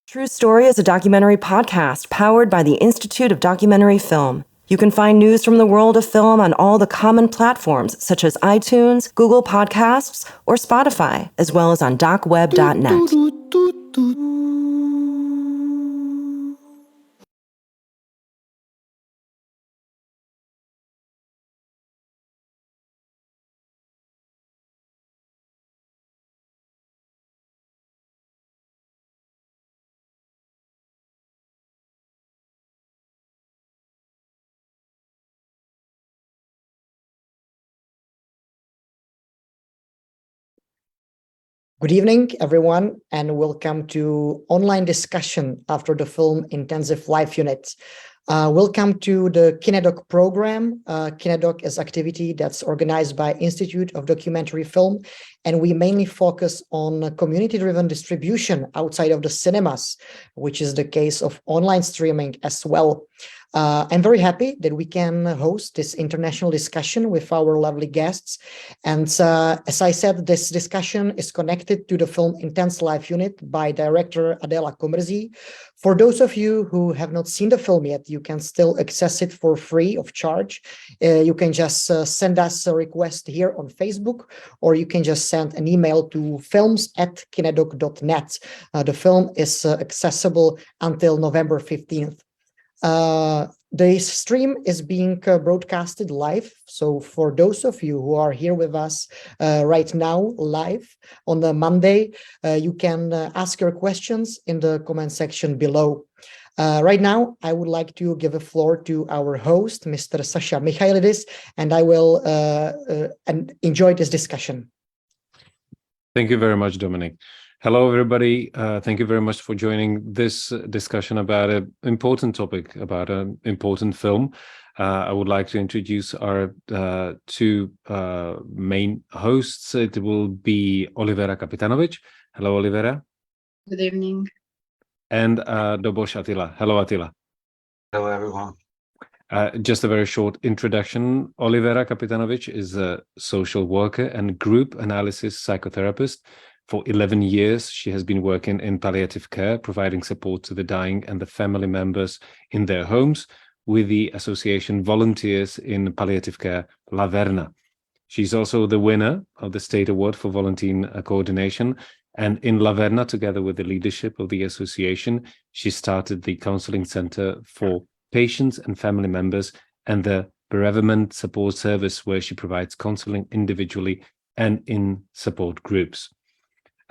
True Story is a documentary podcast powered by the Institute of Documentary Film. You can find news from the world of film on all the common platforms such as iTunes, Google Podcasts, or Spotify, as well as on docweb.net. Good evening, everyone, and welcome to online discussion after the film Intensive Life Unit. Welcome to the KineDok program. KineDok is activity that's organized by Institute of Documentary Film, and we mainly focus on community-driven distribution outside of the cinemas, which is the case of online streaming as well. I'm very happy that we can host this international discussion with our lovely guests. And as I said, this discussion is connected to the film Intense Life Unit by director Adéla Komrzý. For those of you who have not seen the film yet, you can still access it for free of charge. You can just send us a request here on Facebook, or you can just send an email to films@kinedok.net. The film is accessible until November 15th. The stream is being broadcasted live. So for those of you who are here with us right now live on the Monday, you can ask your questions in the comment section below. Right now, I would like to give the floor to our host, Mr. Saša Michailidis, and I will enjoy this discussion. Thank you very much, Dominic. Hello, everybody. Thank you very much for joining this discussion about an important topic, about an important film. I would like to introduce our two main hosts. It will be Olivera Kapetanović. Hello, Olivera. Good evening. And Dobos Atilla. Hello, Attila. Hello, everyone. Just a very short introduction. Olivera Kapetanović is a social worker and group analysis psychotherapist. For 11 years, she has been working in palliative care, providing support to the dying and the family members in their homes with the association Volunteers in Palliative Care, La Verna. She's also the winner of the State Award for Volunteer Coordination. And in La Verna, together with the leadership of the association, she started the counseling center for patients and family members and the bereavement support service, where she provides counseling individually and in support groups.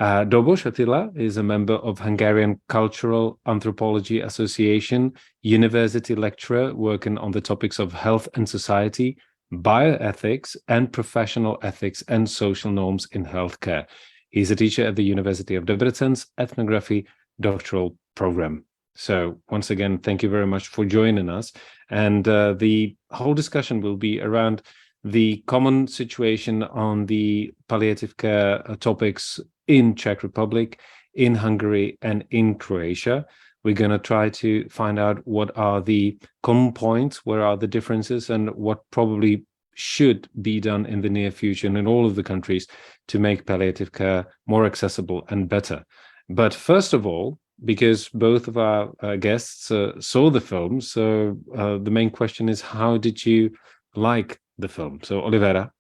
Dobos Atilla is a member of Hungarian Cultural Anthropology Association, university lecturer working on the topics of health and society, bioethics, and professional ethics and social norms in healthcare. He's a teacher at the University of Debrecen's ethnography doctoral program. So once again, thank you very much for joining us. And the whole discussion will be around the common situation on the palliative care topics in Czech Republic, in Hungary, and in Croatia. We're going to try to find out what are the common points, where are the differences, and what probably should be done in the near future and in all of the countries to make palliative care more accessible and better. But first of all, because both of our guests saw the film, so the main question is, how did you like the film? So, Olivera.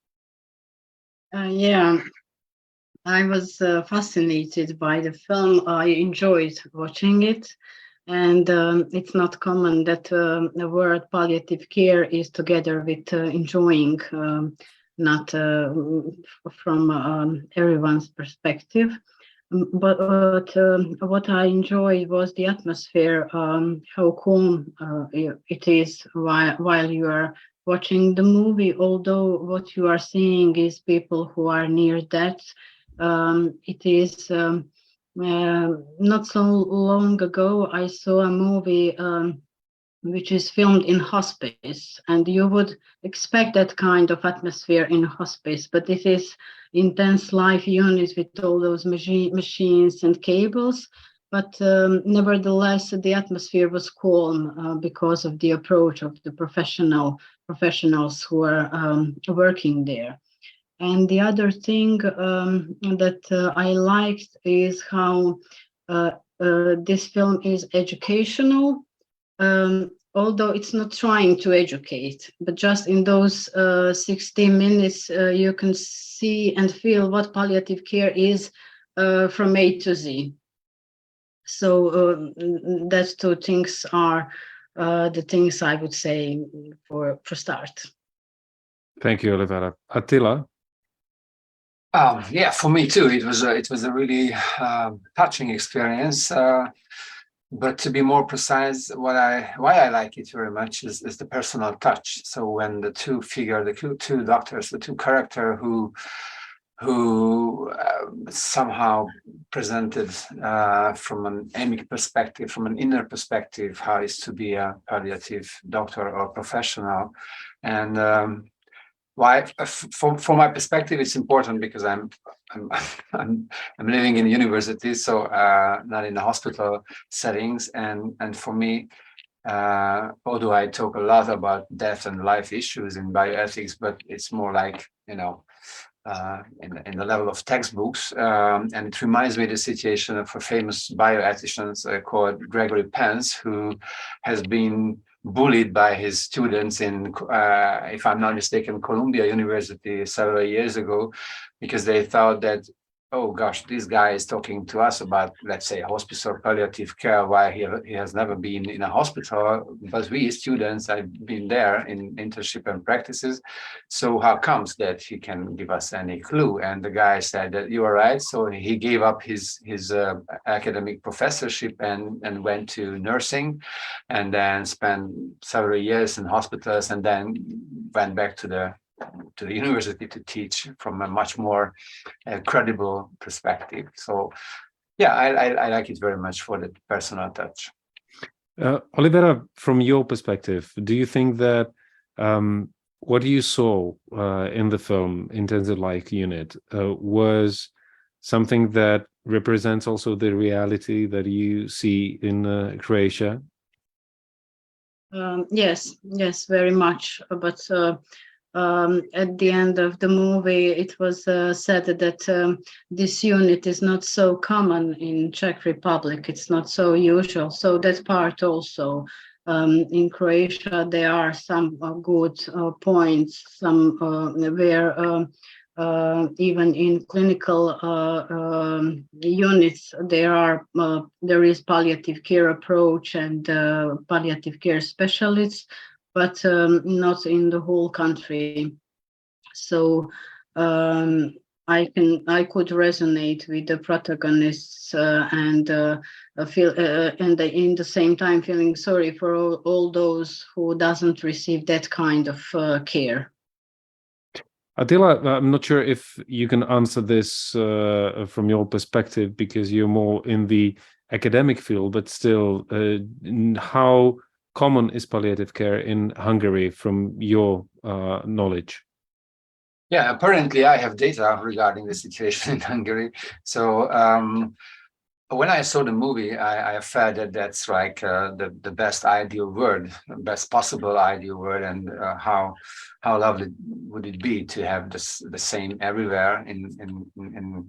Yeah, I was fascinated by the film. I enjoyed watching it. And it's not common that the word palliative care is together with enjoying, not from everyone's perspective. But what I enjoyed was the atmosphere, how calm it is while you are watching the movie. Although what you are seeing is people who are near death, it is not so long ago I saw a movie which is filmed in hospice, and you would expect that kind of atmosphere in hospice, but this is intense life units with all those machines and cables. But nevertheless, the atmosphere was calm because of the approach of the professionals who are working there. And the other thing that I liked is how this film is educational, although it's not trying to educate, but just in those 60 minutes, you can see and feel what palliative care is from A to Z. So those two things are the things I would say for start. Thank you, Olivera. Attila? Yeah, for me too. It was a really touching experience. But to be more precise, why I like it very much is the personal touch. So when the two doctors, the two characters who somehow presented from an emic perspective, from an inner perspective, how it is to be a palliative doctor or professional, and why, from my perspective, it's important because I'm living in university, so not in the hospital settings, and for me, although I talk a lot about death and life issues in bioethics, but it's more like, you know, in the level of textbooks, and it reminds me of the situation of a famous bioethician called Gregory Pence, who has been bullied by his students in, if I'm not mistaken, Columbia University several years ago, because they thought that, oh gosh, this guy is talking to us about, let's say, hospice or palliative care, while he has never been in a hospital, but we students have been there in internship and practices. So how comes that he can give us any clue? And the guy said that you are right. So he gave up his academic professorship and went to nursing, and then spent several years in hospitals, and then went back to the university to teach from a much more credible perspective. So yeah, I like it very much for the personal touch. Olivera, from your perspective, do you think that what you saw in the film Intensive Life Unit was something that represents also the reality that you see in Croatia? Yes, very much. But at the end of the movie, it was said that this unit is not so common in Czech Republic. It's not so usual. So that part also. In Croatia, there are some good points, some where even in clinical units, there is palliative care approach and palliative care specialists, but not in the whole country. So I could resonate with the protagonists and feel, and in the same time feeling sorry for all those who doesn't receive that kind of care. Adéla, I'm not sure if you can answer this from your perspective, because you're more in the academic field, but still, how common is palliative care in Hungary from your knowledge? Yeah, apparently I have data regarding the situation in Hungary. So when I saw the movie, I felt that that's like the best ideal word, best possible ideal word, and how lovely would it be to have the same everywhere in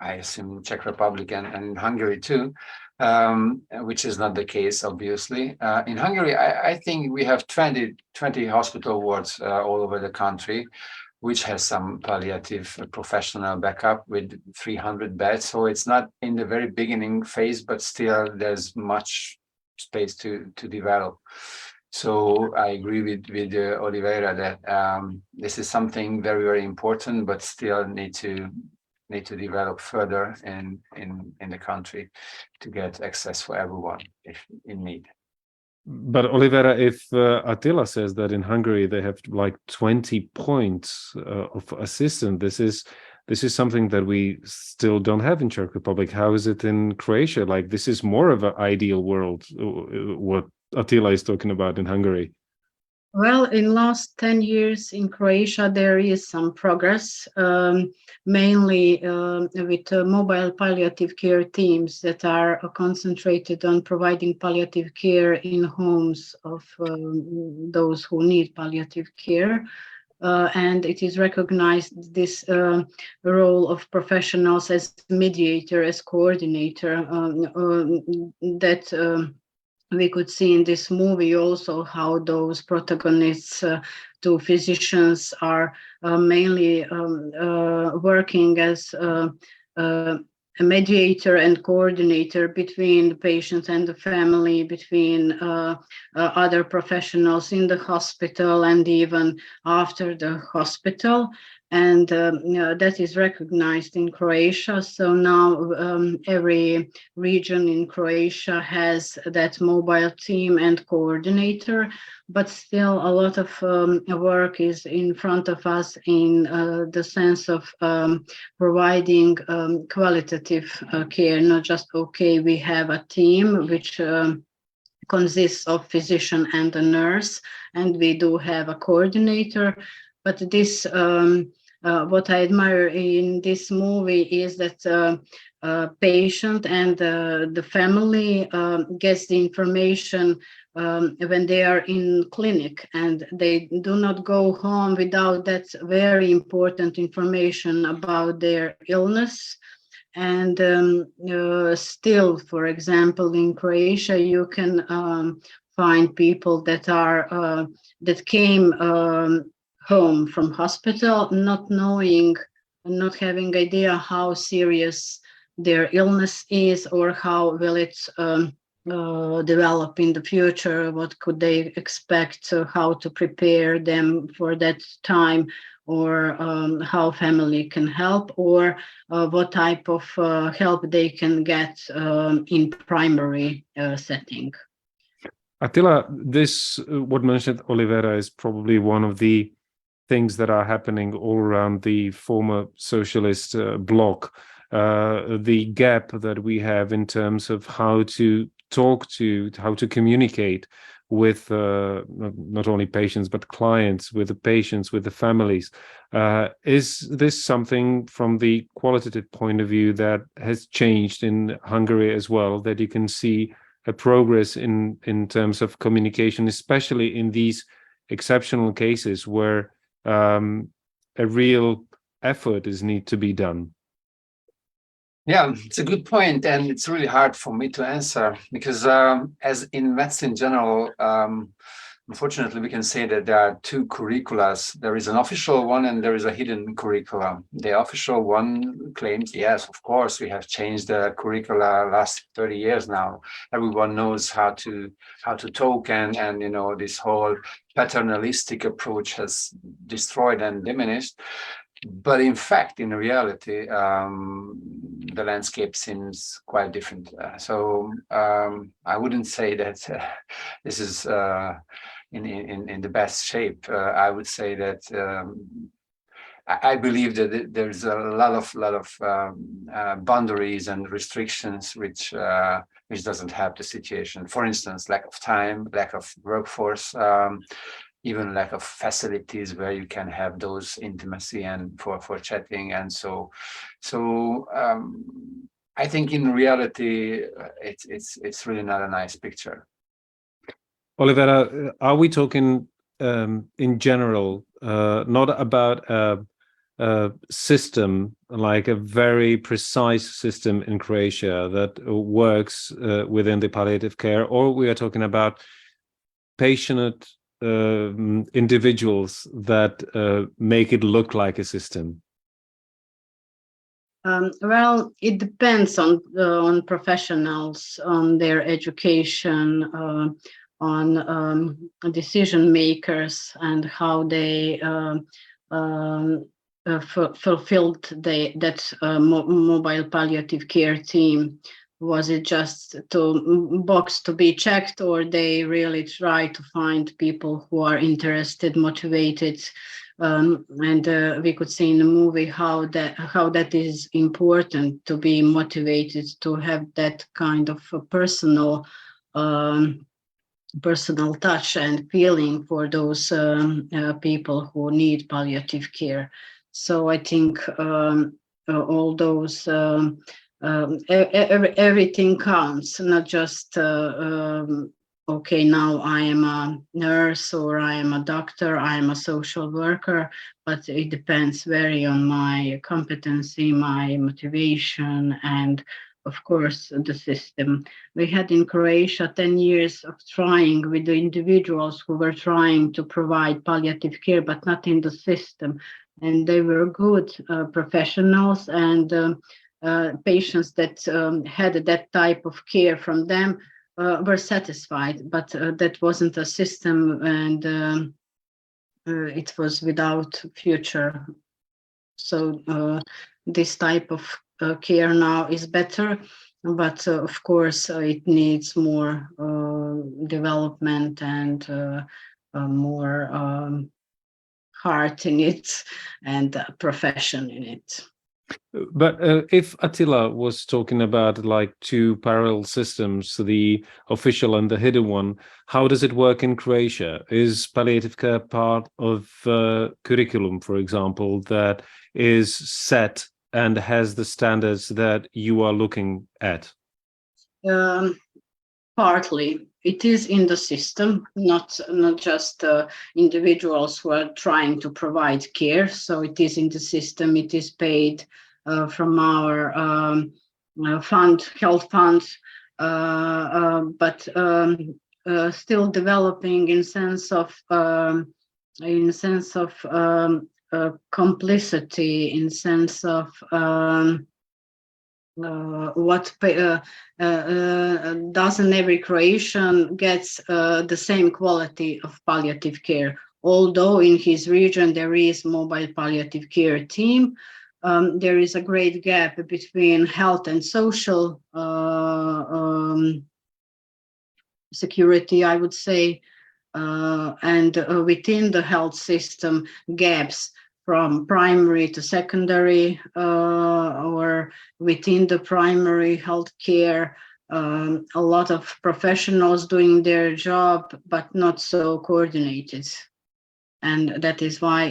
I assume Czech Republic and Hungary too, which is not the case, obviously. In Hungary, I think we have 20 hospital wards all over the country, which has some palliative professional backup with 300 beds. So it's not in the very beginning phase, but still there's much space to develop. So I agree with Olivera that this is something very, very important, but still need to develop further in the country to get access for everyone if in need. But Olivera, if Attila says that in Hungary they have like 20 points of assistance, this is something that we still don't have in Czech Republic. How is it in Croatia? Like, this is more of an ideal world, what Attila is talking about in Hungary. Well, in last 10 years in Croatia, there is some progress, mainly with mobile palliative care teams that are concentrated on providing palliative care in homes of those who need palliative care. and it is recognized this role of professionals as mediator, as coordinator, that we could see in this movie also how those protagonists, two physicians, are mainly working as a mediator and coordinator between the patient and the family, between other professionals in the hospital and even after the hospital. And that is recognized in Croatia. So now every region in Croatia has that mobile team and coordinator, but still a lot of work is in front of us in the sense of providing qualitative care, not just, okay, we have a team which consists of physician and a nurse, and we do have a coordinator, but this what I admire in this movie is that patient and the family gets the information when they are in clinic, and they do not go home without that very important information about their illness. And still, for example, in Croatia, you can find people that are that came home from hospital, not knowing, not having idea how serious their illness is, or how will it develop in the future, what could they expect, how to prepare them for that time, or how family can help, or what type of help they can get in primary setting. Attila, this, what mentioned Olivera, is probably one of the things that are happening all around the former socialist bloc. The gap that we have in terms of how to talk to, how to communicate with not only patients, but clients, with the patients, with the families. Is this something from the qualitative point of view that has changed in Hungary as well, that you can see a progress in terms of communication, especially in these exceptional cases where a real effort is need to be done? Yeah, it's a good point, and it's really hard for me to answer because as in medicine in general, unfortunately, we can say that there are two curriculums. There is an official one and there is a hidden curriculum. The official one claims, yes, of course, we have changed the curricula last 30 years now. Everyone knows how to talk, and you know, this whole paternalistic approach has destroyed and diminished. But in fact, in reality, the landscape seems quite different. So I wouldn't say that this is in the best shape. I would say that I believe that there's a lot of boundaries and restrictions which doesn't help the situation. For instance, lack of time, lack of workforce. Even lack of facilities where you can have those intimacy and for chatting, and so I think in reality it's really not a nice picture. Olivera, are we talking in general, not about a system, like a very precise system in Croatia that works within the palliative care, or we are talking about patient individuals that make it look like a system? Well, it depends on professionals, on their education, on decision makers, and how they fulfilled that mobile palliative care team. Was it just to box to be checked, or they really try to find people who are interested, motivated? And we could see in the movie how that is important, to be motivated, to have that kind of a personal touch and feeling for those people who need palliative care. So I think all those everything counts, not just okay, now I am a nurse or I am a doctor, I am a social worker, but it depends very on my competency, my motivation, and of course the system. We had in Croatia 10 years of trying with the individuals who were trying to provide palliative care, but not in the system. And they were good professionals, and patients that had that type of care from them were satisfied, but that wasn't a system, and it was without future. So this type of care now is better, but of course it needs more development and more heart in it and profession in it. But if Attila was talking about like two parallel systems, the official and the hidden one, how does it work in Croatia? Is palliative care part of curriculum, for example, that is set and has the standards that you are looking at? Partly. It is in the system, not just individuals who are trying to provide care. So it is in the system. It is paid from our health fund, but still developing in sense of complicity, in sense of doesn't every Croatian gets the same quality of palliative care. Although in his region there is mobile palliative care team, there is a great gap between health and social security, I would say, and within the health system, gaps from primary to secondary, or within the primary health care, a lot of professionals doing their job, but not so coordinated. And that is why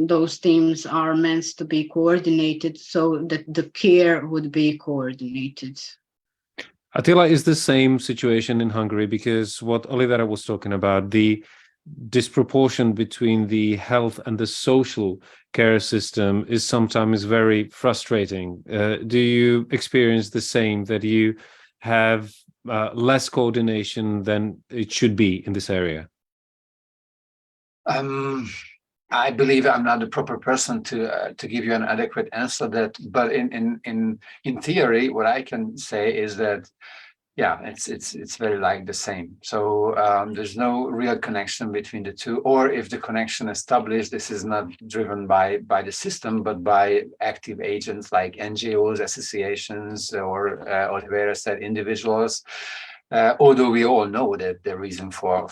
those teams are meant to be coordinated so that the care would be coordinated. Attila, is the same situation in Hungary? Because what Olivera was talking about, the disproportion between the health and the social care system is sometimes very frustrating. Do you experience the same, that you have less coordination than it should be in this area? I believe I'm not the proper person to give you an adequate answer. But in theory, what I can say is that, yeah, it's very like the same. So there's no real connection between the two, or if the connection established, this is not driven by the system, but by active agents like NGOs, associations, or Olivera said, individuals. Although we all know that the reason for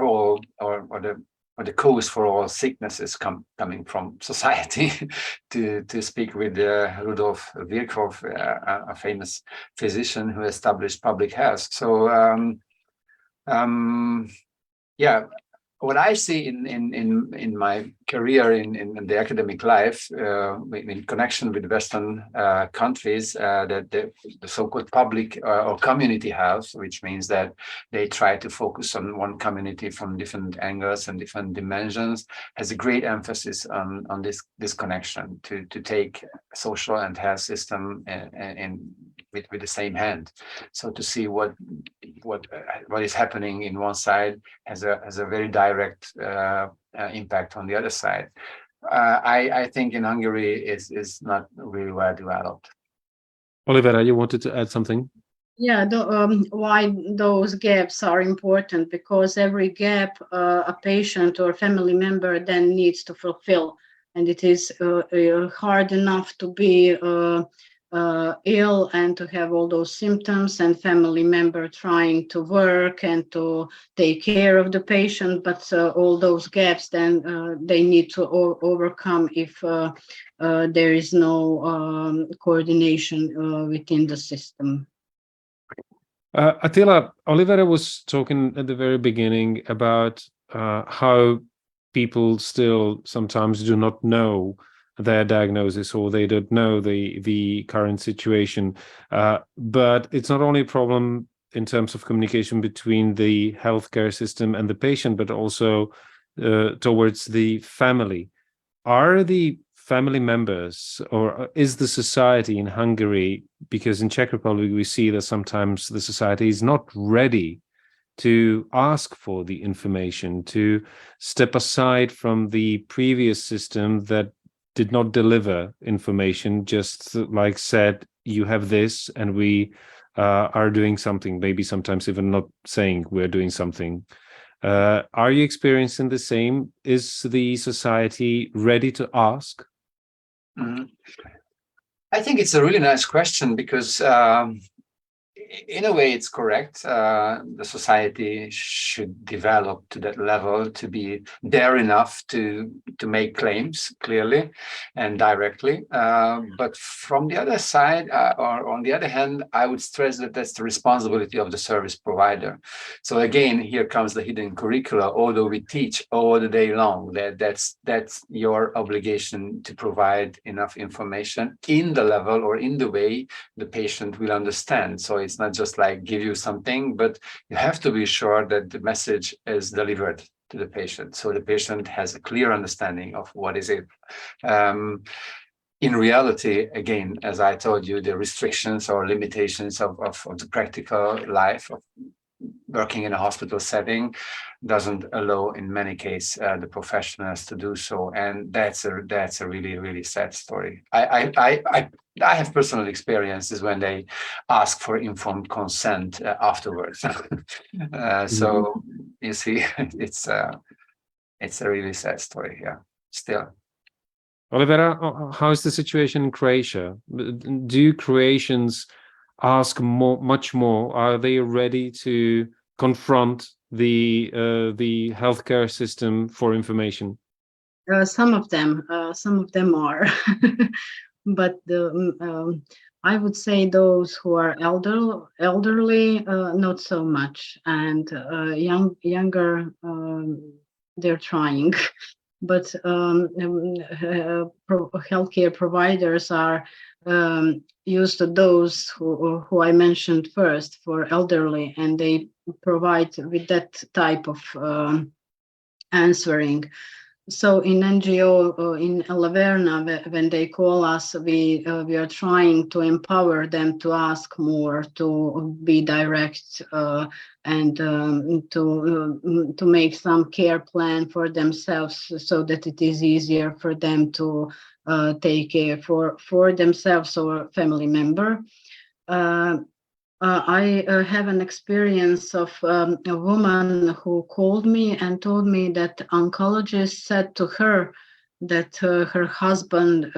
all or the cause for all sicknesses coming from society, to speak with Rudolf Virchow, a famous physician who established public health. So yeah, what I see in my career in the academic life, in connection with Western countries, that the so-called public or community health, which means that they try to focus on one community from different angles and different dimensions, has a great emphasis on this connection to take social and health system with the same hand. So to see what is happening in one side has a very direct impact on the other side. I think in Hungary is not really well developed. Olivera, you wanted to add something? Yeah, why those gaps are important, because every gap a patient or family member then needs to fulfill, and it is hard enough to be ill and to have all those symptoms, and family member trying to work and to take care of the patient, but all those gaps then they need to overcome if there is no coordination within the system. Attila, Olivera was talking at the very beginning about how people still sometimes do not know their diagnosis, or they don't know the current situation. But it's not only a problem in terms of communication between the healthcare system and the patient, but also towards the family. Are the family members, or is the society in Hungary, because in Czech Republic we see that sometimes the society is not ready to ask for the information, to step aside from the previous system that did not deliver information, just like said, you have this and we are doing something, maybe sometimes even not saying we're doing something. Are you experiencing the same? Is the society ready to ask? Mm-hmm. I think it's a really nice question because in a way it's correct. The society should develop to that level to be there enough to make claims clearly and directly. But from the other side, or on the other hand, I would stress that that's the responsibility of the service provider. So again, here comes the hidden curricula. Although we teach all the day long, that's your obligation to provide enough information in the level or in the way the patient will understand. So it's not just like give you something, but you have to be sure that the message is delivered to the patient. So the patient has a clear understanding of what is it. In reality, again, as I told you, the restrictions or limitations of the practical life of working in a hospital setting doesn't allow, in many cases, the professionals to do so, and that's a really, really sad story. I have personal experiences when they ask for informed consent afterwards. So you see, it's a really sad story. Yeah, still. Olivera, how is the situation in Croatia? Do Croatians ask much more? Are they ready to confront the healthcare system for information? Some of them are, but I would say those who are elderly, not so much, and younger, they're trying. But healthcare providers are used to those who I mentioned first for elderly, and they provide with that type of answering. So in NGO in Verna, when they call us, we are trying to empower them to ask more, to be direct, and to make some care plan for themselves, so that it is easier for them to take care for themselves or family member. I have an experience of a woman who called me and told me that oncologist said to her that her husband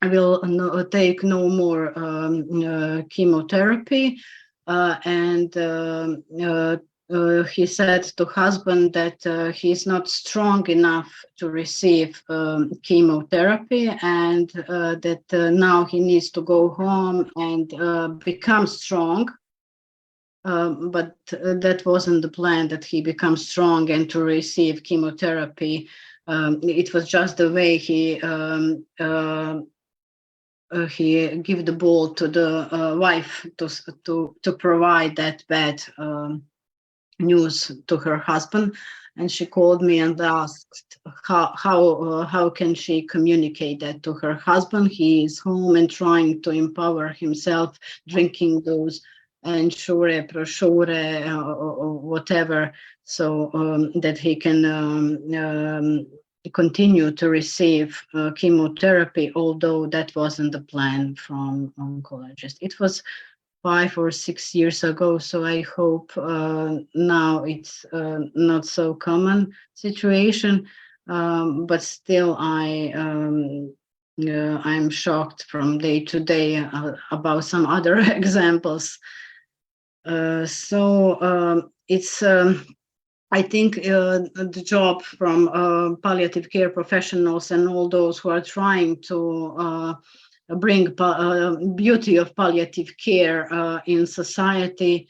will take no more chemotherapy, and he said to husband that he's not strong enough to receive chemotherapy, and that now he needs to go home and become strong. But that wasn't the plan, that he becomes strong and to receive chemotherapy. It was just the way he gave the ball to the wife to provide that bad news to her husband, and she called me and asked how can she communicate that to her husband. He is home and trying to empower himself, drinking those ensure, prosciure, or whatever, so that he can continue to receive chemotherapy, although that wasn't the plan from oncologist. It was 5 or 6 years ago, so I hope now it's not so common situation, but still I'm shocked from day to day about some other examples. So it's I think the job from palliative care professionals and all those who are trying to bring beauty of palliative care in society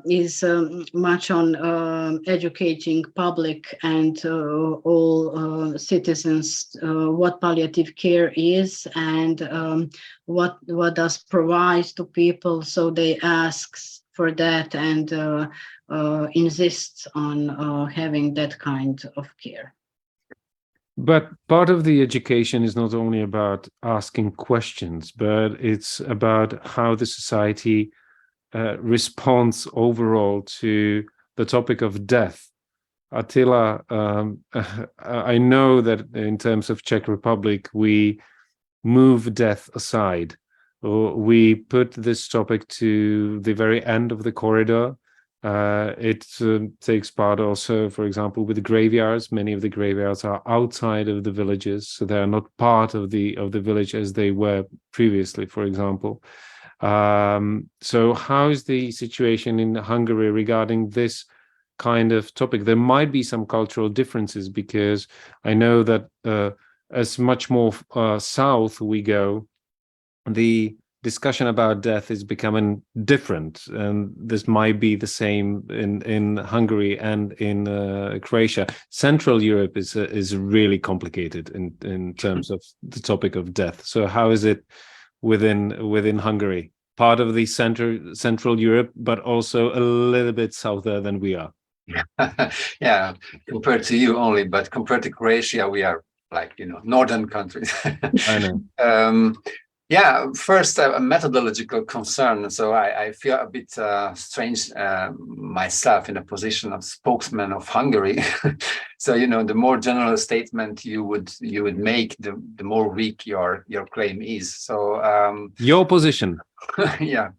is much on educating public and all citizens what palliative care is and what does provide to people. So they ask for that and insists on having that kind of care. But part of the education is not only about asking questions, but it's about how the society responds overall to the topic of death. Attila, I know that in terms of Czech Republic, we move death aside. We put this topic to the very end of the corridor. It takes part also, for example, with the graveyards. Many of the graveyards are outside of the villages, so they are not part of the village as they were previously, for example. So how is the situation in Hungary regarding this kind of topic? There might be some cultural differences, because I know that as much more south we go, the discussion about death is becoming different, and this might be the same in Hungary and in Croatia. Central Europe is really complicated in terms of the topic of death. So how is it within Hungary? Part of the Central Europe, but also a little bit souther than we are. Yeah, compared to you only, but compared to Croatia, we are like, northern countries. I know. Yeah, first a methodological concern. So I feel a bit strange myself in the position of spokesman of Hungary. So the more general statement you would make, the more weak your claim is. So your position. Yeah.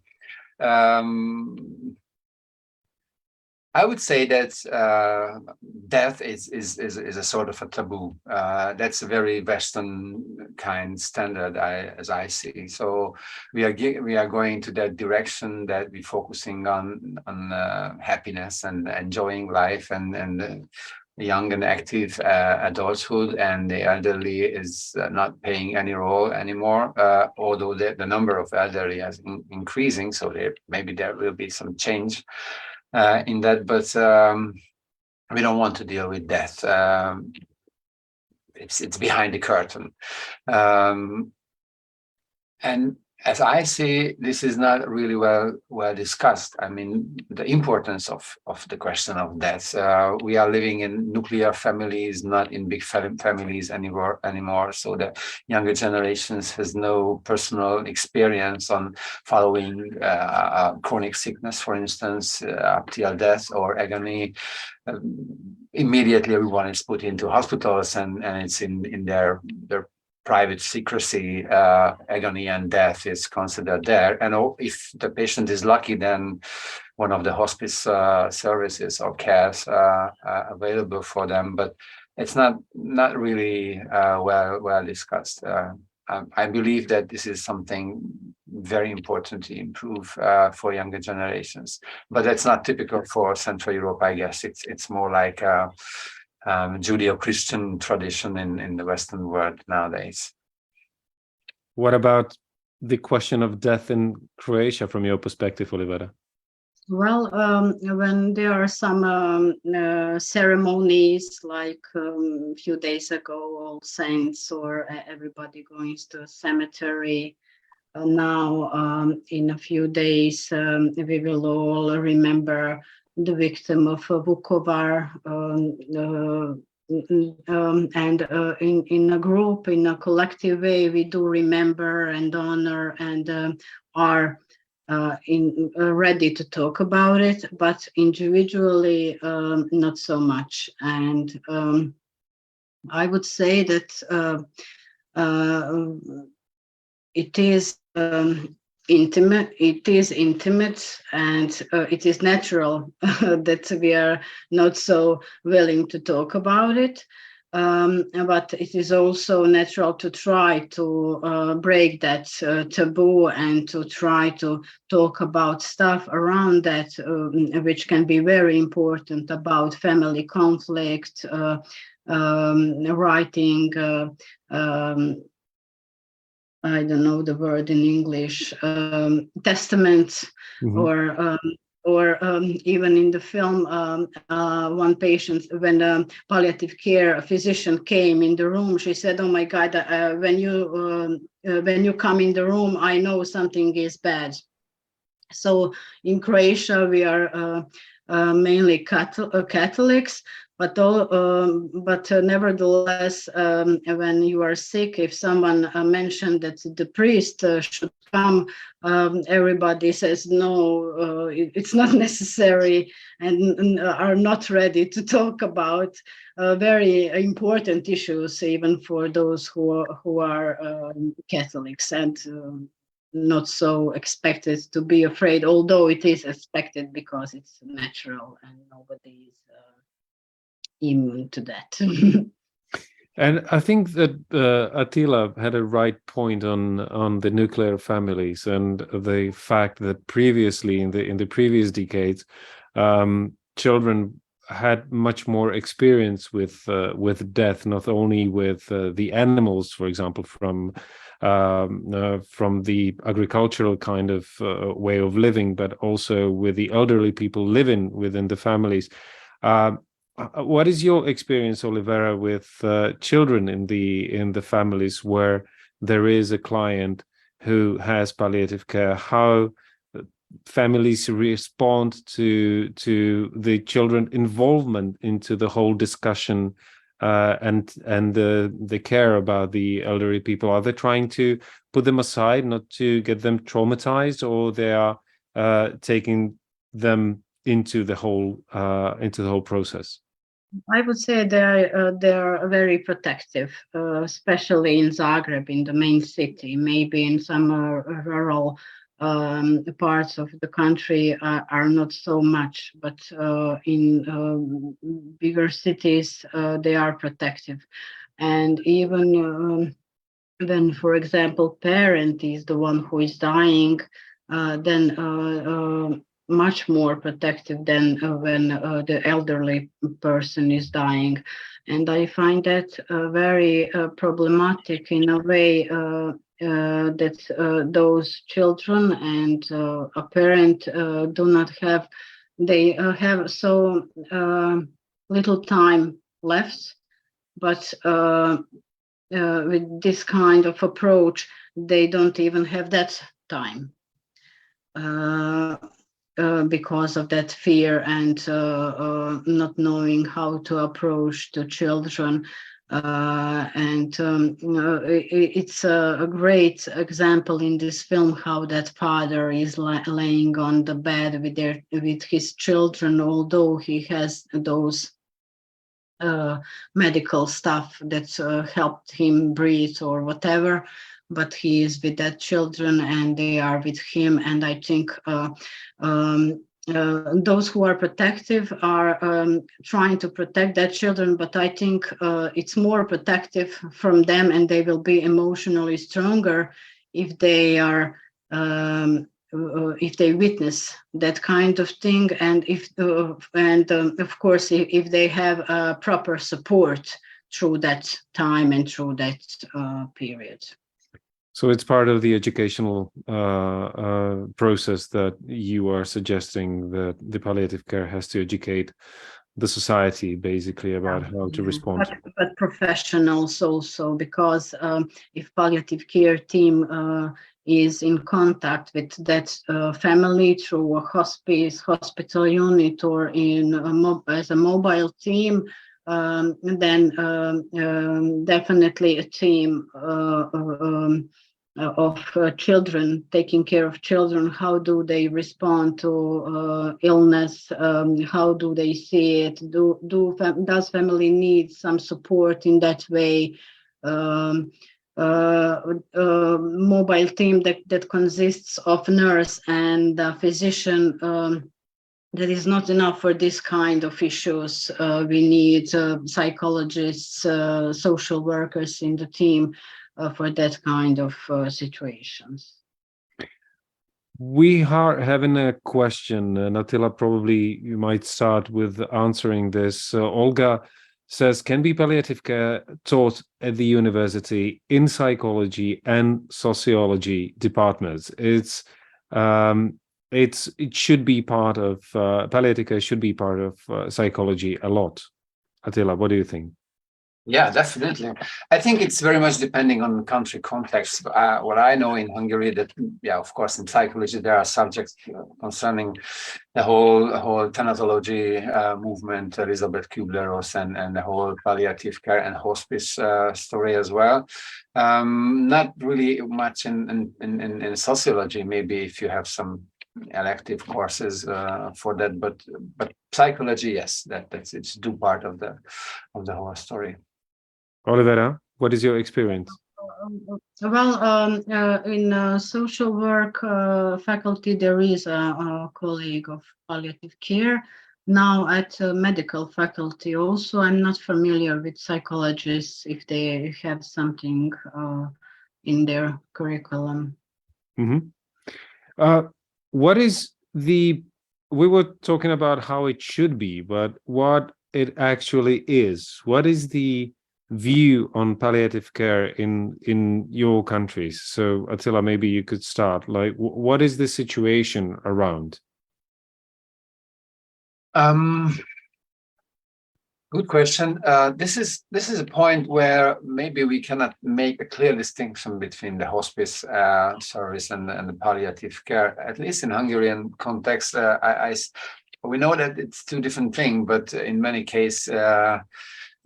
I would say that death is a sort of a taboo. That's a very Western kind standard, as I see. So we are going to that direction, that we're focusing on happiness and enjoying life and young and active adulthood, and the elderly is not playing any role anymore. Although the number of elderly is increasing, so maybe there will be some change in that, but we don't want to deal with death. It's behind the curtain, and as I see, this is not really well discussed. I mean, the importance of the question of death. We are living in nuclear families, not in big families anymore. So the younger generations has no personal experience on following chronic sickness, for instance, up till death or agony. Immediately, everyone is put into hospitals, and it's in their private secrecy. Agony and death is considered there, and if the patient is lucky, then one of the hospice services or cares are available for them. But it's not really well discussed. I believe that this is something very important to improve for younger generations, but that's not typical for Central Europe. I guess it's more like Judeo-Christian tradition in the Western world nowadays. What about the question of death in Croatia from your perspective, Olivera? Well, when there are some ceremonies, like a few days ago, All Saints, or everybody going to a cemetery, now in a few days we will all remember the victim of Vukovar, and in a group, in a collective way, we do remember and honor and are ready to talk about it, but individually not so much. And I would say that it is intimate. It is intimate, and it is natural that we are not so willing to talk about it. But it is also natural to try to break that taboo and to try to talk about stuff around that, which can be very important, about family conflict, writing. I don't know the word in English, testament, or or even in the film, one patient, when the palliative care physician came in the room, she said, "Oh my God, when you come in the room, I know something is bad." So in Croatia, we are mainly Catholics, but nevertheless, when you are sick, if someone mentioned that the priest should come, everybody says no, it's not necessary, and are not ready to talk about very important issues, even for those who are Catholics, and not so expected to be afraid, although it is expected because it's natural and nobody is immune to that. And I think that Attila had a right point on the nuclear families and the fact that previously in the previous decades, children had much more experience with death, not only with the animals, for example, from the agricultural kind of way of living, but also with the elderly people living within the families. What is your experience, Olivera, with children in the families where there is a client who has palliative care? How families respond to the children involvement into the whole discussion and the care about the elderly people? Are they trying to put them aside, not to get them traumatized, or they are taking them into the whole process? I would say they are very protective, especially in Zagreb, in the main city. Maybe in some rural parts of the country are not so much, but in bigger cities they are protective. And even when, for example, parent is the one who is dying, then much more protective than when the elderly person is dying. And I find that very problematic in a way that those children and a parent do not have, they have so little time left, but with this kind of approach, they don't even have that time. Because of that fear and not knowing how to approach the children. It's a great example in this film how that father is laying on the bed with his children, although he has those medical stuff that helped him breathe or whatever, but he is with that children and they are with him. And I think those who are protective are trying to protect their children, but I think it's more protective from them, and they will be emotionally stronger if they are if they witness that kind of thing, and of course if they have proper support through that time and through that period. So it's part of the educational process that you are suggesting, that the palliative care has to educate the society basically about how to respond. But professionals also, because if palliative care team is in contact with that family through a hospice, hospital unit, or as a mobile team, then definitely a team of children, taking care of children. How do they respond to illness? How do they see it? Does family need some support in that way? Mobile team that consists of nurse and physician, that is not enough for this kind of issues. We need psychologists, social workers in the team for that kind of situations. We are having a question, and Attila, probably you might start with answering this. Olga says, can be palliative care taught at the university in psychology and sociology departments? It's it should be part of palliative care, should be part of psychology a lot. Atilla, what do you think? Yeah, definitely. I think it's very much depending on country context. What I know in Hungary, that of course, in psychology there are subjects concerning the whole thanatology movement, Elizabeth Kubler-Ross, and the whole palliative care and hospice story as well. Not really much in sociology. Maybe if you have some elective courses for that, but psychology, yes, it's do part of the whole story. Olivera, what is your experience? In social work faculty, there is a colleague of palliative care. Now at medical faculty also, I'm not familiar with psychologists if they have something in their curriculum. Mm-hmm. We were talking about how it should be, but what it actually is. What is the view on palliative care in your countries? So Attila, maybe you could start. Like, what is the situation around? Good question. This is a point where maybe we cannot make a clear distinction between the hospice service and the palliative care. At least in Hungarian context, we know that it's two different things, but in many cases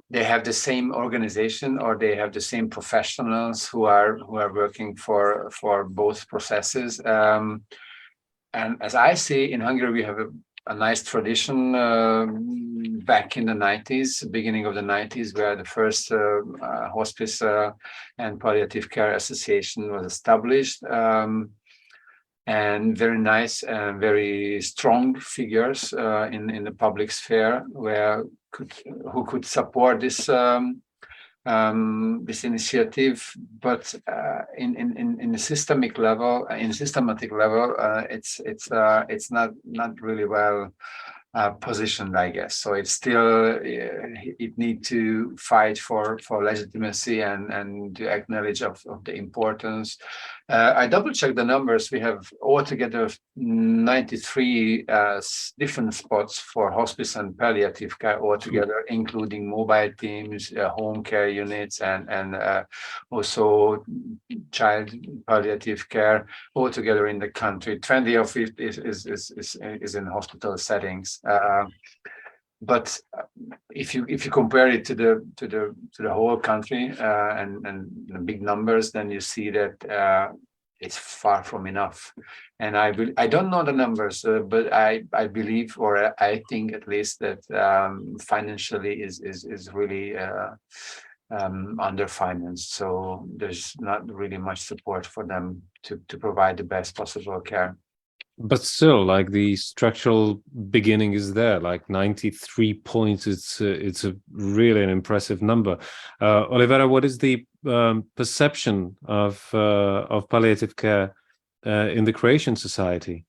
they have the same organization, or they have the same professionals who are working for both processes. And as I see, in Hungary, we have a nice tradition back in the 90s, beginning of the 90s, where the first hospice and palliative care association was established. And very nice and very strong figures in the public sphere who could support this this initiative, but in a systematic level, it's not really well positioned, I guess. So it's still it need to fight for legitimacy and to acknowledge of the importance. I double checked the numbers. We have altogether 93 different spots for hospice and palliative care altogether, including mobile teams, home care units, and also child palliative care altogether in the country. 20 of it is in hospital settings. But if you compare it to the whole country and the big numbers, then you see that it's far from enough. And I don't know the numbers, but I believe, or I think at least, that financially is really underfinanced. So there's not really much support for them to provide the best possible care. But still, like, the structural beginning is there, like 93 points. It's a really an impressive number. Olivera, what is the perception of palliative care in the Croatian society?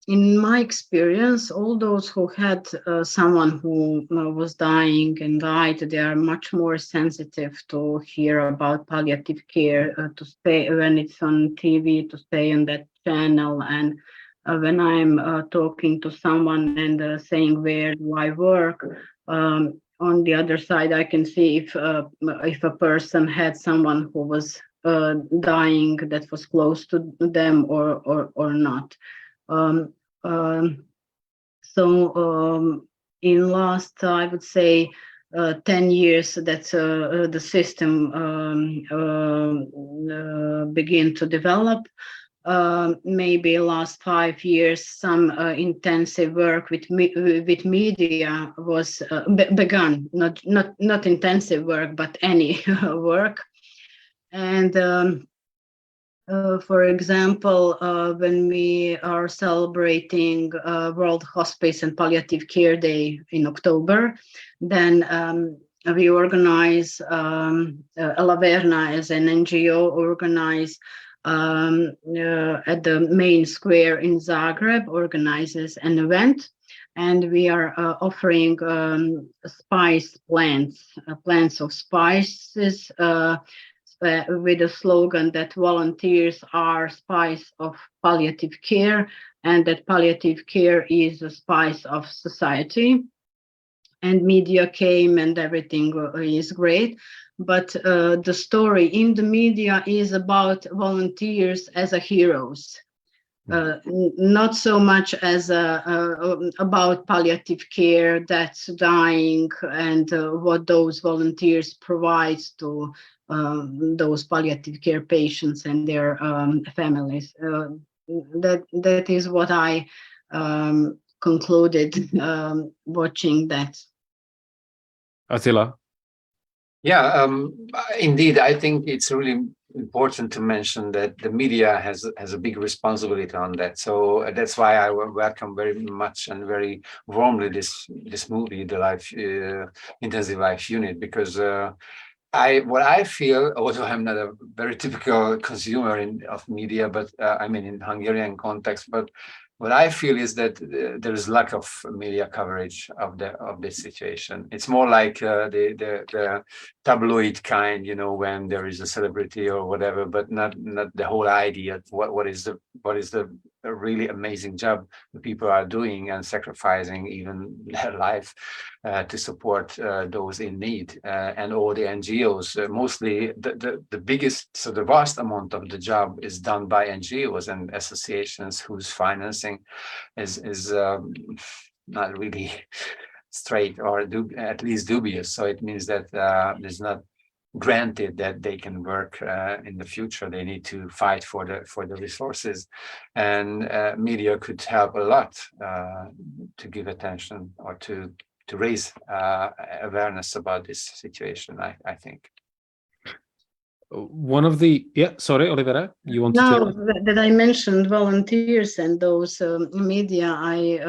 In my experience, all those who had someone who was dying and died, they are much more sensitive to hear about palliative care, to stay when it's on TV, to stay on that channel. And when I'm talking to someone and saying, where do I work? On the other side, I can see if a person had someone who was dying that was close to them or not. In last, I would say, 10 years that the system began to develop. Maybe last 5 years, some intensive work with media was begun. Not intensive work, but any work. And for example, when we are celebrating World Hospice and Palliative Care Day in October, then we organize, Verna as an NGO organize at the main square in Zagreb, organizes an event, and we are offering spice plants of spices, with a slogan that volunteers are spice of palliative care, and that palliative care is a spice of society. And media came and everything is great. But the story in the media is about volunteers as a heroes. Not so much as about palliative care that's dying and what those volunteers provide to those palliative care patients and their families. That is what I concluded watching that. Attila? Yeah, indeed, I think it's really important to mention that the media has a big responsibility on that. So that's why I welcome very much and very warmly this movie, the Intensive Life Unit, because what I feel, although I'm not a very typical consumer of media, but I mean in Hungarian context, but what I feel is that there is lack of media coverage of this situation. It's more like the tabloid kind, when there is a celebrity or whatever, but not the whole idea of what is the really amazing job the people are doing and sacrificing even their life to support those in need, and all the NGOs. Mostly the biggest, so the vast amount of the job is done by NGOs and associations whose financing is not really straight, or at least dubious. So it means that it's not granted that they can work in the future. They need to fight for the resources, and media could help a lot to give attention or to raise awareness about this situation, I think. One of the sorry, Olivera, you want to No, take? that I mentioned volunteers and those media. I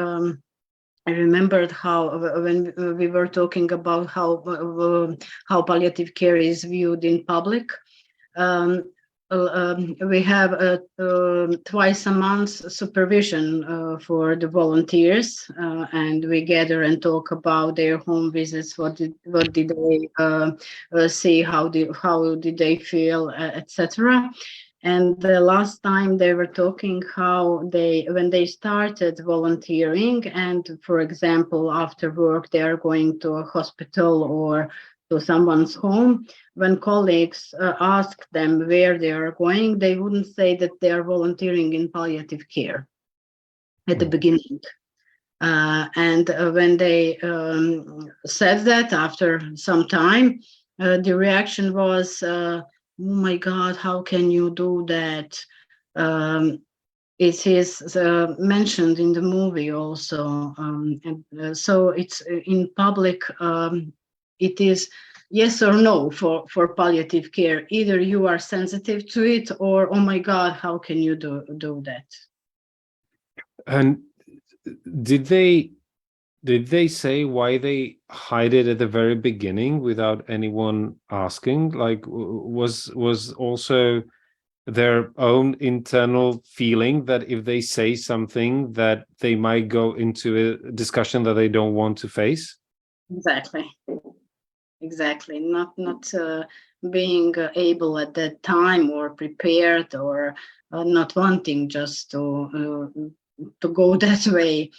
remembered how when we were talking about how palliative care is viewed in public. We have twice a month supervision for the volunteers, and we gather and talk about their home visits. What did they see? How did they feel, etc. And the last time they were talking how when they started volunteering, and for example, after work, they are going to a hospital or to someone's home. When colleagues asked them where they are going, they wouldn't say that they are volunteering in palliative care at the beginning. And when they said that after some time, the reaction was, oh my God, how can you do that? It is mentioned in the movie also. So it's in public, it is yes or no for palliative care. Either you are sensitive to it, or, oh my God, how can you do that? And did they say why they hide it at the very beginning without anyone asking? Like, was also their own internal feeling that if they say something that they might go into a discussion that they don't want to face? Exactly. Not being able at that time or prepared, or not wanting just to go that way.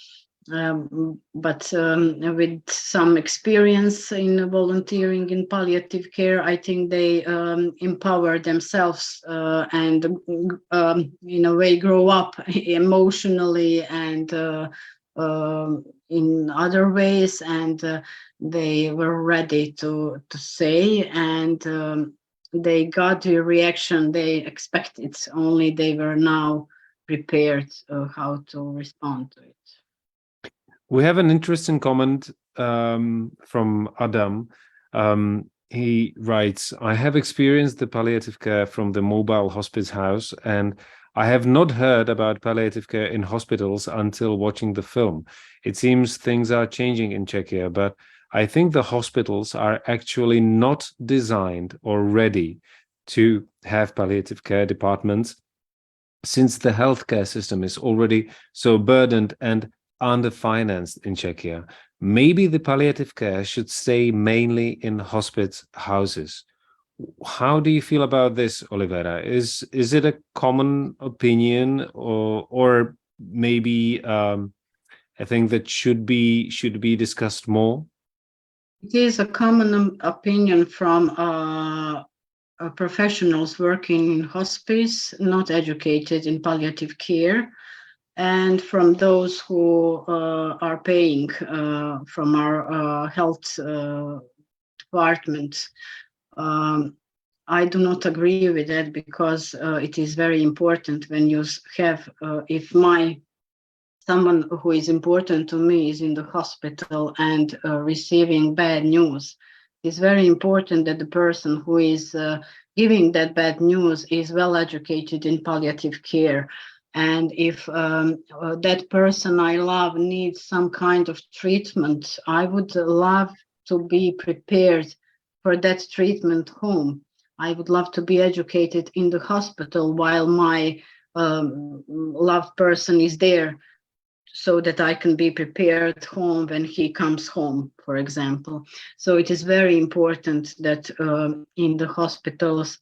But with some experience in volunteering in palliative care, I think they empower themselves and in a way grow up emotionally and in other ways, and they were ready to say, and they got the reaction they expected, only they were now prepared how to respond to it. We have an interesting comment from Adam. He writes, I have experienced the palliative care from the mobile hospice house, and I have not heard about palliative care in hospitals until watching the film. It seems things are changing in Czechia, but I think the hospitals are actually not designed or ready to have palliative care departments, since the healthcare system is already so burdened and underfinanced in Czechia. Maybe the palliative care should stay mainly in hospice houses. How do you feel about this, Olivera? Is it a common opinion, or maybe I think that should be discussed more? It is a common opinion from professionals working in hospice, not educated in palliative care, and from those who are paying from our health department. I do not agree with that, because it is very important when you have, if someone who is important to me is in the hospital and receiving bad news, it's very important that the person who is giving that bad news is well educated in palliative care. And if that person I love needs some kind of treatment, I would love to be prepared for that treatment home. I would love to be educated in the hospital while my loved person is there, so that I can be prepared home when he comes home, for example. So it is very important that in the hospitals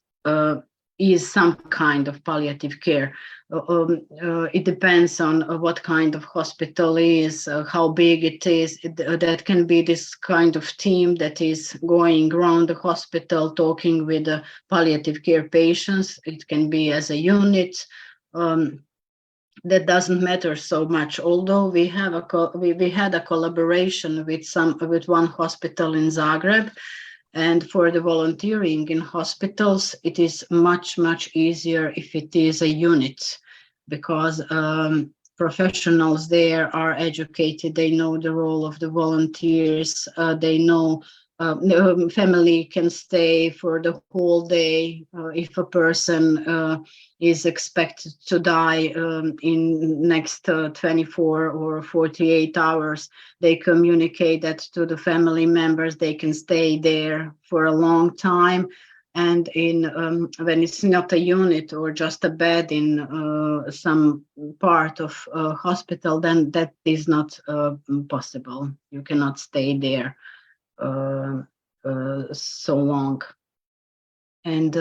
is some kind of palliative care. It depends on what kind of hospital is, how big it is. That can be this kind of team that is going around the hospital talking with the palliative care patients. It can be as a unit. That doesn't matter so much. Although we have we had a collaboration with one hospital in Zagreb, and for the volunteering in hospitals, it is much easier if it is a unit, because professionals there are educated. They know the role of the volunteers. They know family can stay for the whole day if a person is expected to die in next 24 or 48 hours. They communicate that to the family members. They can stay there for a long time. And when it's not a unit or just a bed in some part of hospital, then that is not possible. You cannot stay there so long. And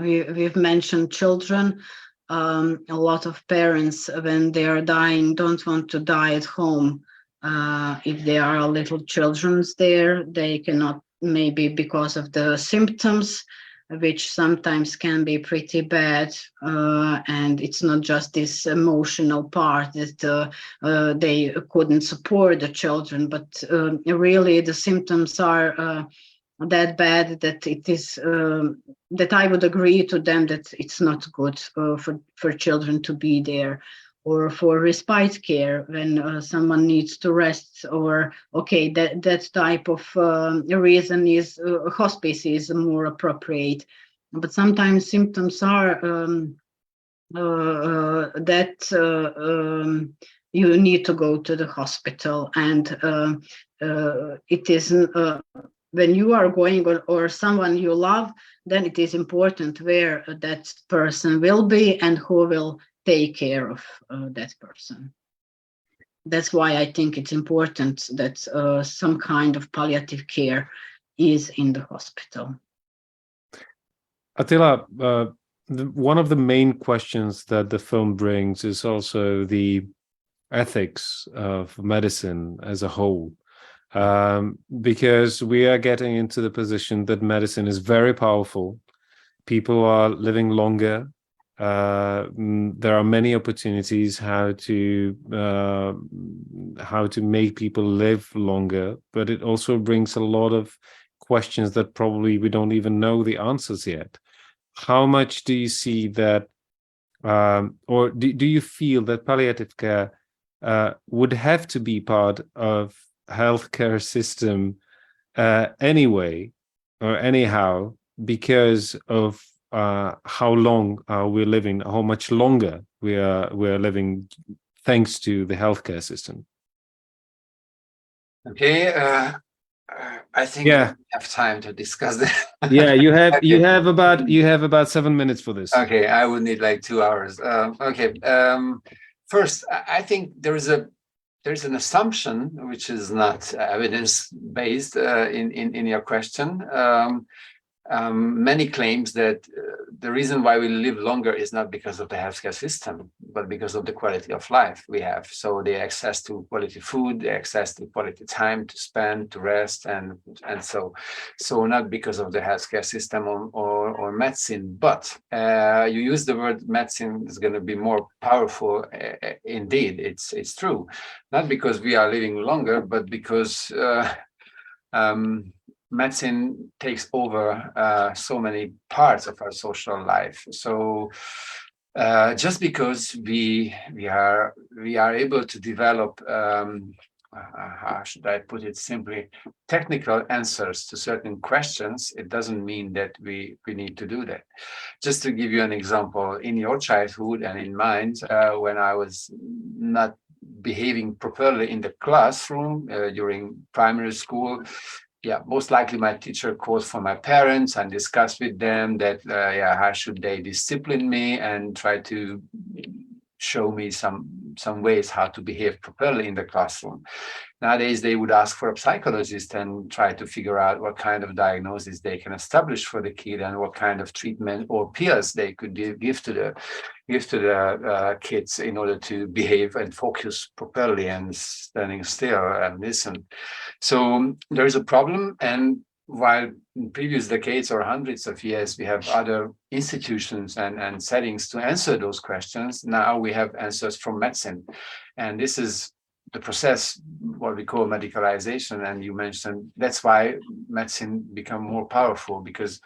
we've mentioned children. A lot of parents, when they are dying, don't want to die at home. If there are little children there, they cannot, maybe because of the symptoms, which sometimes can be pretty bad. And it's not just this emotional part that they couldn't support the children, but really the symptoms are that bad that it is that I would agree to them that it's not good for children to be there. Or for respite care, when someone needs to rest, or that type of reason is hospice is more appropriate. But sometimes symptoms are that you need to go to the hospital, and it is when you are going, or someone you love, then it is important where that person will be and who will take care of that person. That's why I think it's important that some kind of palliative care is in the hospital. Attila, one of the main questions that the film brings is also the ethics of medicine as a whole. Because we are getting into the position that medicine is very powerful. People are living longer. There are many opportunities how to make people live longer, but it also brings a lot of questions that probably we don't even know the answers yet. How much do you see that, or do you feel that palliative care would have to be part of healthcare system anyway or anyhow, because of how long we're living, how much longer we're living thanks to the healthcare system? Okay, I think we have time to discuss that. Yeah, you have about 7 minutes for this. Okay, I would need like 2 hours. First, I think there's an assumption which is not evidence-based in your question. many claims that the reason why we live longer is not because of the healthcare system, but because of the quality of life we have. So the access to quality food, the access to quality time to spend, to rest, and so not because of the healthcare system or medicine. But you use the word medicine is going to be more powerful. Indeed, it's true, not because we are living longer, but because medicine takes over so many parts of our social life. So just because we are able to develop, how should I put it simply, technical answers to certain questions, it doesn't mean that we need to do that. Just to give you an example, in your childhood and in mine, when I was not behaving properly in the classroom during primary school, most likely my teacher called for my parents and discussed with them that how should they discipline me and try to show me some ways how to behave properly in the classroom. Nowadays, they would ask for a psychologist and try to figure out what kind of diagnosis they can establish for the kid and what kind of treatment or pills they could give to the kids in order to behave and focus properly and standing still and listen. So there is a problem, and while in previous decades or hundreds of years we have other institutions and settings to answer those questions, now we have answers from medicine, and this is the process, what we call medicalization. And you mentioned that's why medicine become more powerful, because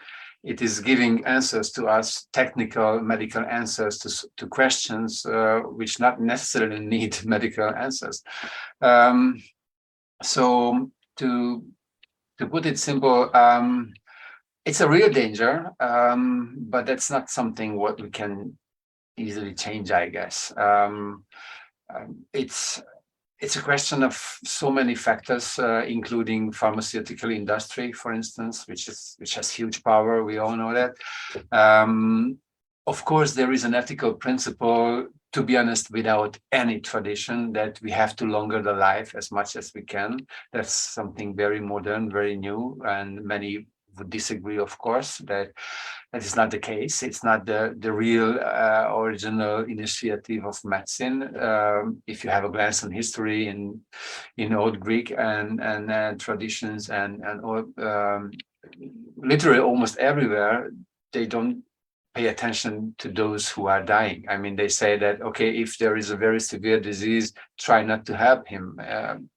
it is giving answers to us, technical medical answers to questions which not necessarily need medical answers. So to put it simple, it's a real danger, but that's not something what we can easily change, I guess. It's a question of so many factors, including pharmaceutical industry, for instance, which has huge power. We all know that. Of course, there is an ethical principle, to be honest, without any tradition, that we have to longer the life as much as we can. That's something very modern, very new, and many would disagree, of course, that is not the case. It's not the real original initiative of medicine. If you have a glance on history in Old Greek and traditions and literally almost everywhere, they don't pay attention to those who are dying. I mean, they say that, okay, if there is a very severe disease, try not to have him.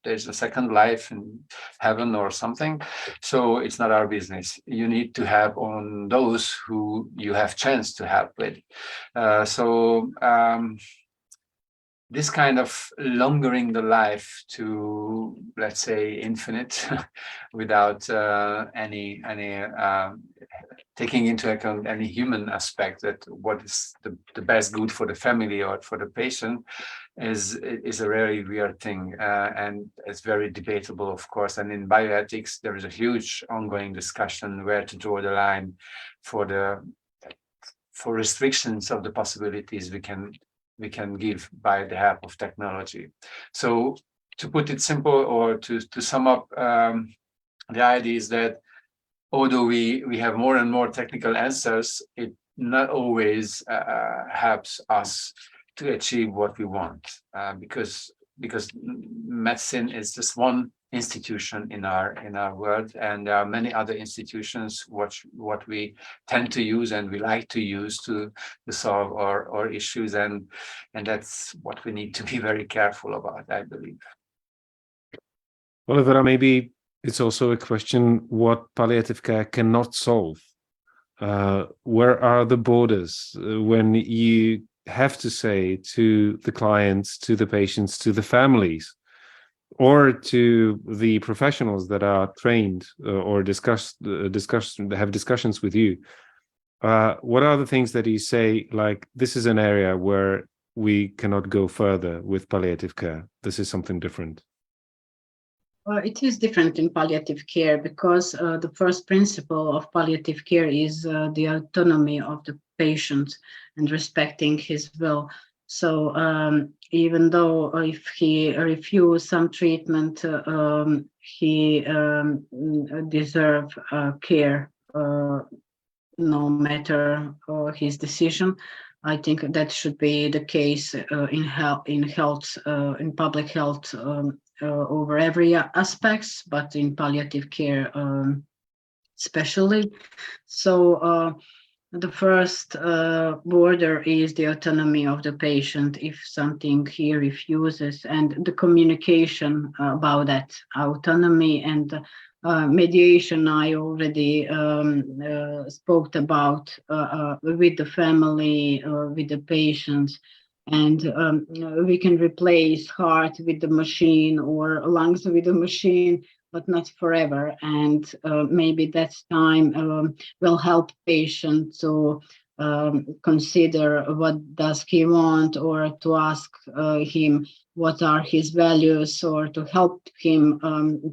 There's a second life in heaven or something. So it's not our business. You need to have on those who you have chance to help with. This kind of longering the life to, let's say, infinite without any taking into account any human aspect, that what is the best good for the family or for the patient, is a very weird thing, and it's very debatable, of course. And in bioethics, there is a huge ongoing discussion where to draw the line for restrictions of the possibilities we can give by the help of technology. So to put it simple, or to sum up, the idea is that although we have more and more technical answers, it not always helps us to achieve what we want, because medicine is just one institution in our world, and there are many other institutions what we tend to use and we like to use to solve our issues, and that's what we need to be very careful about, I believe. Olivera, maybe it's also a question what palliative care cannot solve. Where are the borders when you have to say to the clients, to the patients, to the families, or to the professionals that are trained or have discussions with you? What are the things that you say, like, this is an area where we cannot go further with palliative care? This is something different. It is different in palliative care because the first principle of palliative care is the autonomy of the patient and respecting his will. So even though if he refuses some treatment, he deserves care no matter his decision. I think that should be the case in public health over every aspects, but in palliative care especially. So the first border is the autonomy of the patient if something he refuses, and the communication about that autonomy and mediation I already spoke about with the family, with the patients. And we can replace heart with the machine or lungs with the machine, but not forever. And maybe that time will help patient to consider what does he want, or to ask him what are his values, or to help him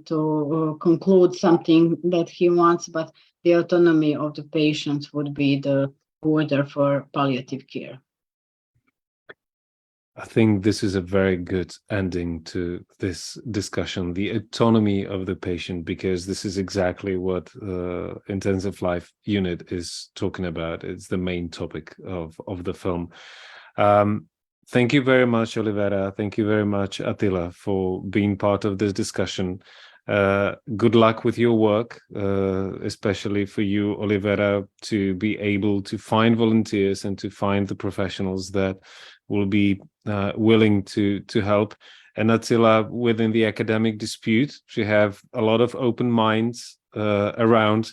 to conclude something that he wants. But the autonomy of the patient would be the border for palliative care. I think this is a very good ending to this discussion, the autonomy of the patient, because this is exactly what Intensive Life Unit is talking about. It's the main topic of the film. Thank you very much, Olivera. Thank you very much, Attila, for being part of this discussion. Good luck with your work, especially for you, Olivera, to be able to find volunteers and to find the professionals that will be willing to help. And Attila, within the academic dispute, to have a lot of open minds around,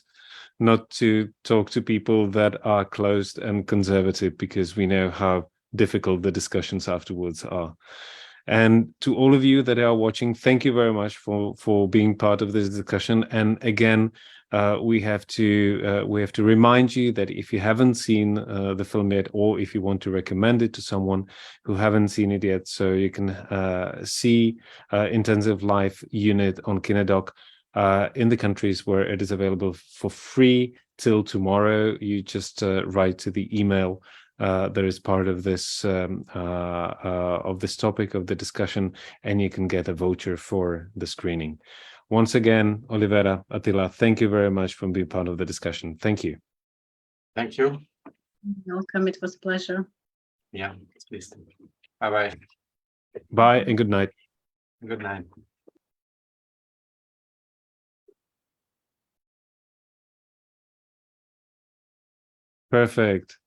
not to talk to people that are closed and conservative, because we know how difficult the discussions afterwards are. And to all of you that are watching, thank you very much for being part of this discussion. And again, we have to remind you that if you haven't seen the film yet, or if you want to recommend it to someone who haven't seen it yet, so you can see Intensive Life Unit on KineDok in the countries where it is available for free till tomorrow. You just write to the email that is part of this topic of the discussion, and you can get a voucher for the screening. Once again, Olivera, Attila, thank you very much for being part of the discussion. Thank you. Thank you. You're welcome. It was a pleasure. Yeah, please. Bye-bye. Bye and good night. Good night. Perfect.